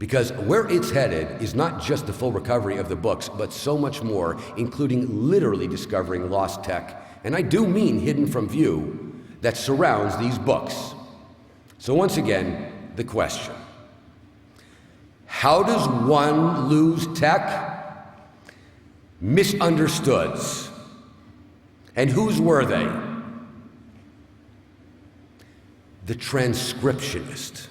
Because where it's headed is not just the full recovery of the books, but so much more, including literally discovering lost tech, and I do mean hidden from view, that surrounds these books. So once again, the question: how does one lose tech? Misunderstoods. And whose were they? The transcriptionist.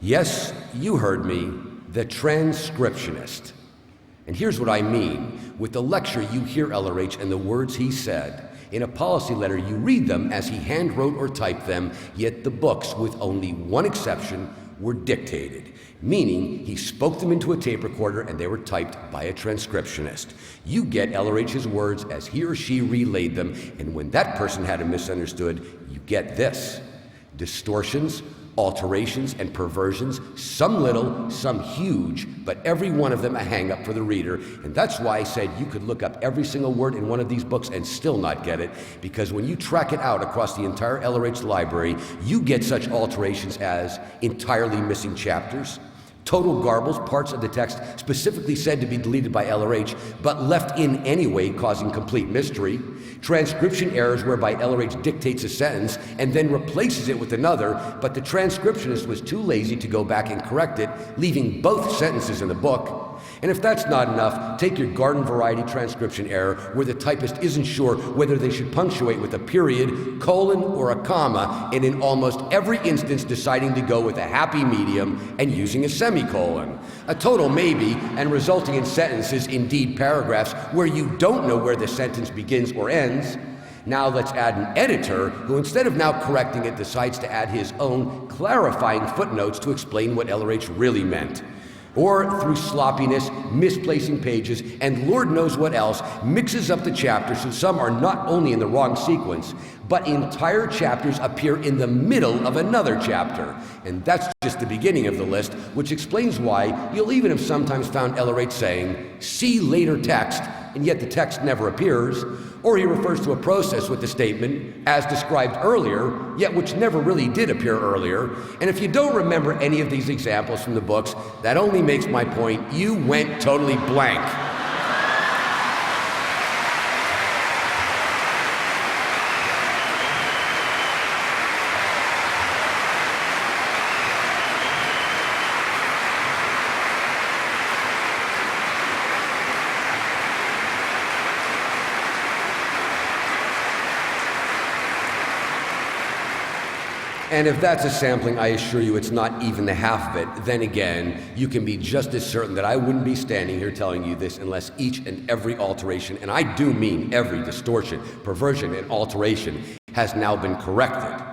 Yes, you heard me, the transcriptionist. And here's what I mean. With the lecture, you hear LRH and the words he said. In a policy letter, you read them as he hand wrote or typed them, yet the books, with only one exception, were dictated, meaning he spoke them into a tape recorder and they were typed by a transcriptionist. You get LRH's words as he or she relayed them, and when that person had them misunderstood, you get this: distortions, alterations, and perversions, some little, some huge, but every one of them a hang-up for the reader. And that's why I said you could look up every single word in one of these books and still not get it, because when you track it out across the entire LRH library, you get such alterations as entirely missing chapters, total garbles, parts of the text specifically said to be deleted by LRH, but left in anyway, causing complete mystery. Transcription errors whereby LRH dictates a sentence and then replaces it with another, but the transcriptionist was too lazy to go back and correct it, leaving both sentences in the book. And if that's not enough, take your garden variety transcription error where the typist isn't sure whether they should punctuate with a period, colon, or a comma, and in almost every instance deciding to go with a happy medium and using a semicolon. A total maybe, and resulting in sentences, indeed paragraphs, where you don't know where the sentence begins or ends. Now let's add an editor who, instead of now correcting it, decides to add his own clarifying footnotes to explain what LRH really meant. Or through sloppiness, misplacing pages, and Lord knows what else, mixes up the chapters so some are not only in the wrong sequence, but entire chapters appear in the middle of another chapter. And that's just the beginning of the list, which explains why you'll even have sometimes found LRH saying, "See later text," and yet the text never appears. Or he refers to a process with the statement, "as described earlier," yet which never really did appear earlier. And if you don't remember any of these examples from the books, that only makes my point: you went totally blank. And if that's a sampling, I assure you it's not even the half of it. Then again, you can be just as certain that I wouldn't be standing here telling you this unless each and every alteration, and I do mean every distortion, perversion, and alteration, has now been corrected.